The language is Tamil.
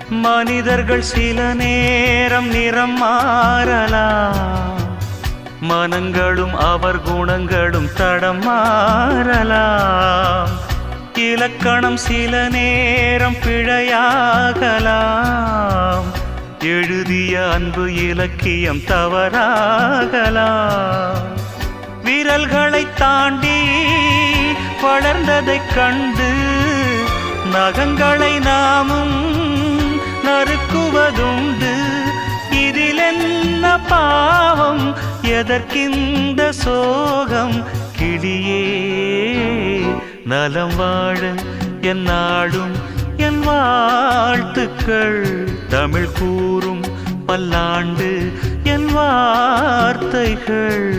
மனிதர்கள் சில நேரம் நிறம் மாறலாம், மனங்களும் அவர் குணங்களும் தடம் மாறலாம். இலக்கணம் சில நேரம் பிழையாகலாம், எழுதிய அன்பு இலக்கியம் தவறாகலாம். விரல்களை தாண்டி வளர்ந்ததைக் கண்டு நகங்களை நாமும் நறுக்குவதுண்டு. இதில் என்ன பாவம், எதற்கிந்த சோகம்? கிளியே நலம் வாழ என் நாடும் என் வாழ்த்துக்கள், தமிழ் கூறும் பல்லாண்டு என் வார்த்தைகள்.